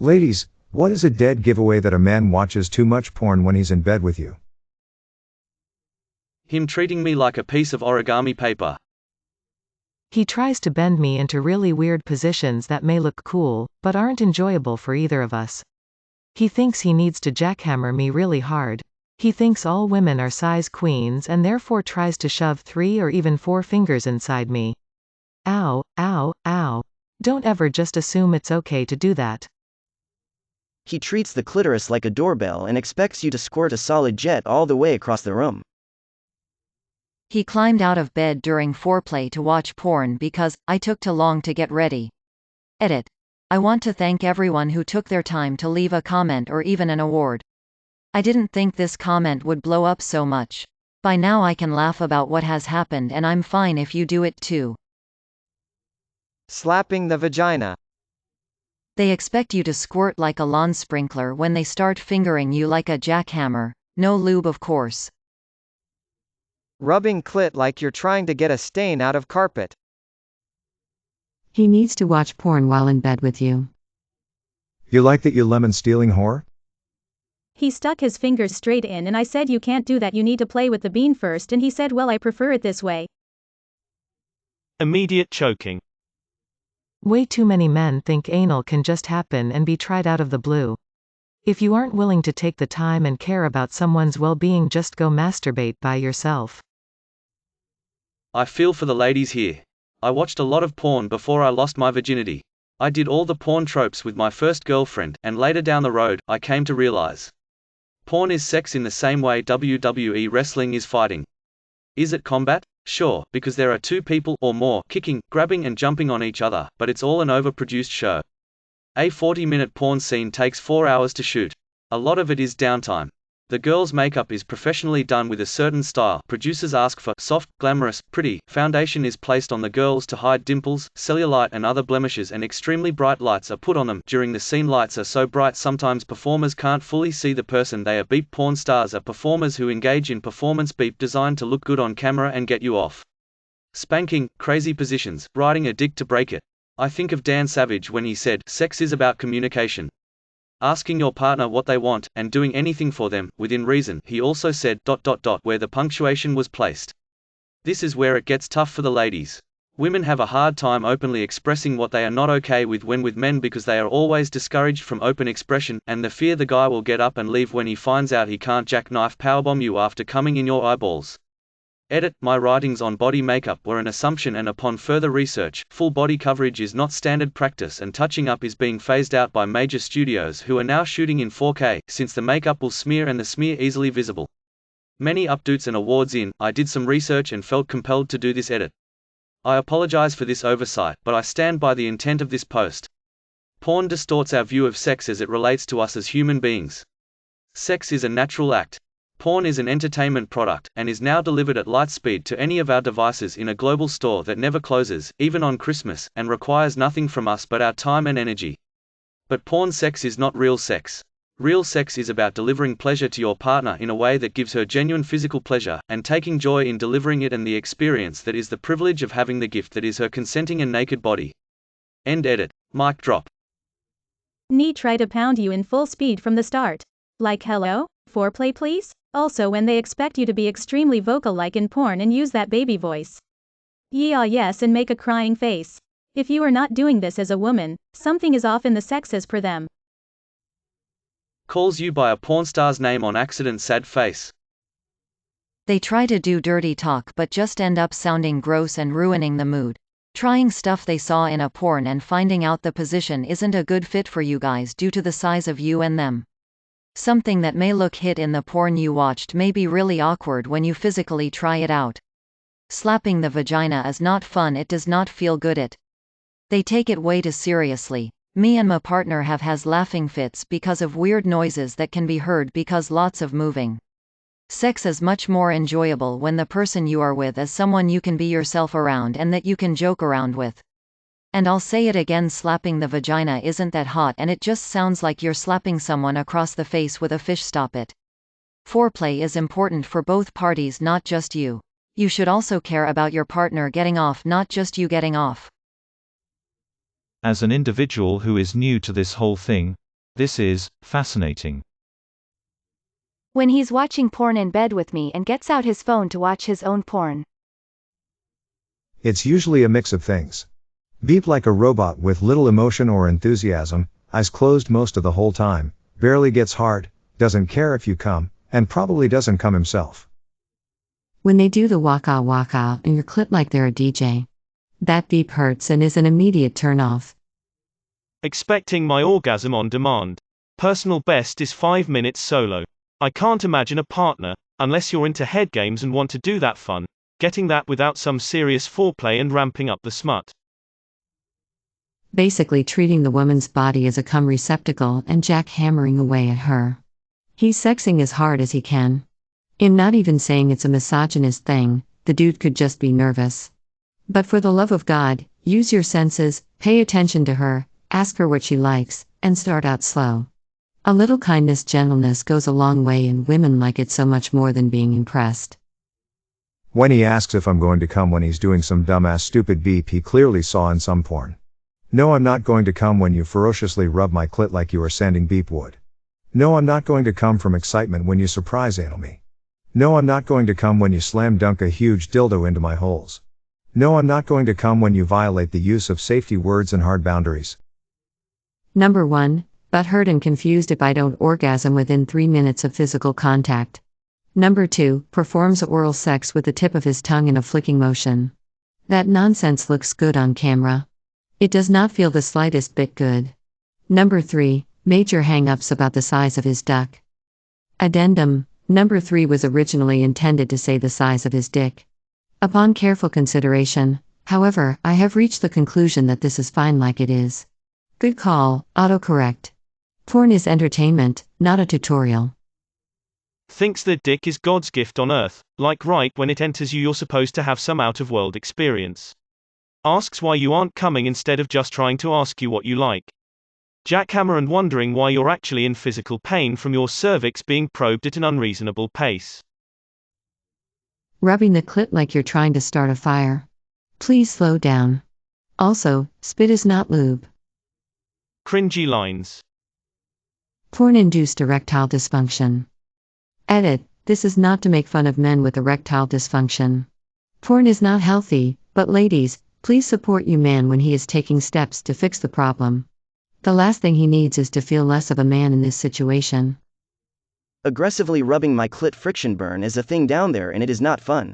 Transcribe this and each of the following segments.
Ladies, what is a dead giveaway that a man watches too much porn when he's in bed with you? Him treating me like a piece of origami paper. He tries to bend me into really weird positions that may look cool, but aren't enjoyable for either of us. He thinks he needs to jackhammer me really hard. He thinks all women are size queens and therefore tries to shove 3 or even 4 fingers inside me. Ow, ow, ow. Don't ever just assume it's okay to do that. He treats the clitoris like a doorbell and expects you to squirt a solid jet all the way across the room. He climbed out of bed during foreplay to watch porn because I took too long to get ready. Edit. I want to thank everyone who took their time to leave a comment or even an award. I didn't think this comment would blow up so much. By now I can laugh about what has happened and I'm fine if you do it too. Slapping the vagina. They expect you to squirt like a lawn sprinkler when they start fingering you like a jackhammer. No lube, of course. Rubbing clit like you're trying to get a stain out of carpet. He needs to watch porn while in bed with you. You like that, you lemon stealing whore? He stuck his fingers straight in and I said you can't do that, you need to play with the bean first, and he said well I prefer it this way. Immediate choking. Way too many men think anal can just happen and be tried out of the blue. If you aren't willing to take the time and care about someone's well-being, just go masturbate by yourself. I feel for the ladies here. I watched a lot of porn before I lost my virginity. I did all the porn tropes with my first girlfriend, and later down the road, I came to realize. Porn is sex in the same way WWE wrestling is fighting. Is it combat? Sure, because there are 2 people or more kicking, grabbing and jumping on each other, but it's all an overproduced show. A 40-minute porn scene takes 4 hours to shoot. A lot of it is downtime. The girl's makeup is professionally done with a certain style. Producers ask for soft, glamorous, pretty. Foundation is placed on the girls to hide dimples, cellulite and other blemishes, and extremely bright lights are put on them. During the scene, lights are so bright sometimes performers can't fully see the person they are. Beep. Porn stars are performers who engage in performance beep designed to look good on camera and get you off. Spanking, crazy positions, riding a dick to break it. I think of Dan Savage when he said, sex is about communication. Asking your partner what they want, and doing anything for them, within reason. He also said ... where the punctuation was placed. This is where it gets tough for the ladies. Women have a hard time openly expressing what they are not okay with when with men because they are always discouraged from open expression, and the fear the guy will get up and leave when he finds out he can't jackknife powerbomb you after coming in your eyeballs. Edit. My writings on body makeup were an assumption, and upon further research, full body coverage is not standard practice and touching up is being phased out by major studios who are now shooting in 4K, since the makeup will smear and the smear easily visible. Many updates and awards in. I did some research and felt compelled to do this edit. I apologize for this oversight, but I stand by the intent of this post. Porn distorts our view of sex as it relates to us as human beings. Sex is a natural act. Porn is an entertainment product, and is now delivered at light speed to any of our devices in a global store that never closes, even on Christmas, and requires nothing from us but our time and energy. But porn sex is not real sex. Real sex is about delivering pleasure to your partner in a way that gives her genuine physical pleasure, and taking joy in delivering it, and the experience that is the privilege of having the gift that is her consenting and naked body. End edit. Mic drop. Knee try to pound you in full speed from the start. Like hello? Foreplay please? Also when they expect you to be extremely vocal like in porn and use that baby voice. Yeah yes, and make a crying face. If you are not doing this as a woman, something is off in the sex as per them. Calls you by a porn star's name on accident, sad face. They try to do dirty talk but just end up sounding gross and ruining the mood. Trying stuff they saw in a porn and finding out the position isn't a good fit for you guys due to the size of you and them. Something that may look hit in the porn you watched may be really awkward when you physically try it out. Slapping the vagina is not fun, it does not feel good. They take it way too seriously. Me and my partner have has laughing fits because of weird noises that can be heard because lots of moving. Sex is much more enjoyable when the person you are with is someone you can be yourself around and that you can joke around with. And I'll say it again, slapping the vagina isn't that hot and it just sounds like you're slapping someone across the face with a fish. Stop it. Foreplay is important for both parties, not just you. You should also care about your partner getting off, not just you getting off. As an individual who is new to this whole thing, This is fascinating. When he's watching porn in bed with me and gets out his phone to watch his own porn. It's usually a mix of things. Beep like a robot with little emotion or enthusiasm, eyes closed most of the whole time, barely gets hard, doesn't care if you come, and probably doesn't come himself. When they do the waka waka and your clit like they're a DJ. That beep hurts and is an immediate turn-off. Expecting my orgasm on demand. Personal best is 5 minutes solo. I can't imagine a partner, unless you're into head games and want to do that fun, getting that without some serious foreplay and ramping up the smut. Basically treating the woman's body as a cum receptacle and jackhammering away at her. He's sexing as hard as he can. I'm not even saying it's a misogynist thing, the dude could just be nervous. But for the love of God, use your senses, pay attention to her, ask her what she likes, and start out slow. A little kindness, gentleness goes a long way, and women like it so much more than being impressed. When he asks if I'm going to come when he's doing some dumbass stupid beep he clearly saw in some porn. No, I'm not going to come when you ferociously rub my clit like you are sanding beep wood. No, I'm not going to come from excitement when you surprise anal me. No, I'm not going to come when you slam dunk a huge dildo into my holes. No, I'm not going to come when you violate the use of safety words and hard boundaries. Number 1, butthurt and confused if I don't orgasm within 3 minutes of physical contact. Number 2, performs oral sex with the tip of his tongue in a flicking motion. That nonsense looks good on camera. It does not feel the slightest bit good. Number 3, major hang-ups about the size of his duck. Addendum, number 3 was originally intended to say the size of his dick. Upon careful consideration, however, I have reached the conclusion that this is fine like it is. Good call, autocorrect. Porn is entertainment, not a tutorial. Thinks the dick is God's gift on earth, like right when it enters you're supposed to have some out-of-world experience. Asks why you aren't coming instead of just trying to ask you what you like. Jackhammer and wondering why you're actually in physical pain from your cervix being probed at an unreasonable pace. Rubbing the clit like you're trying to start a fire. Please slow down. Also, spit is not lube. Cringy lines. Porn-induced erectile dysfunction. Edit, this is not to make fun of men with erectile dysfunction. Porn is not healthy, but ladies, please support your man when he is taking steps to fix the problem. The last thing he needs is to feel less of a man in this situation. Aggressively rubbing my clit friction burn is a thing down there and it is not fun.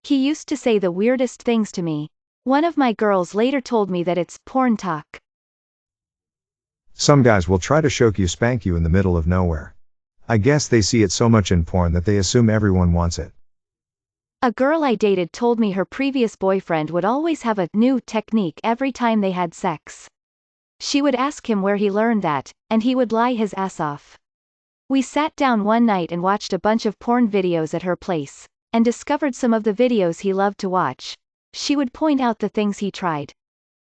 He used to say the weirdest things to me. One of my girls later told me that it's porn talk. Some guys will try to choke you, spank you in the middle of nowhere. I guess they see it so much in porn that they assume everyone wants it. A girl I dated told me her previous boyfriend would always have a new technique every time they had sex. She would ask him where he learned that, and he would lie his ass off. We sat down one night and watched a bunch of porn videos at her place, and discovered some of the videos he loved to watch. She would point out the things he tried.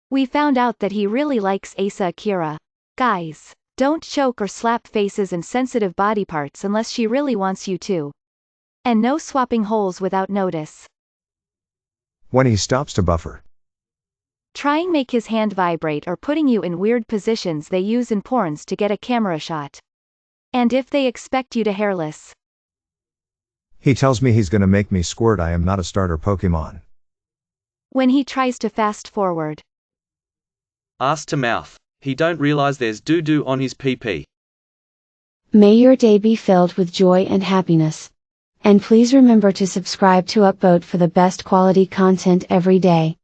We found out that he really likes Asa Akira. Guys, don't choke or slap faces and sensitive body parts unless she really wants you to. And no swapping holes without notice. When he stops to buffer. Trying make his hand vibrate or putting you in weird positions they use in porns to get a camera shot. And if they expect you to hairless. He tells me he's gonna make me squirt. I am not a starter Pokemon. When he tries to fast forward. Ass to mouth. He don't realize there's doo-doo on his PP. May your day be filled with joy and happiness. And please remember to subscribe to Upvote for the best quality content every day.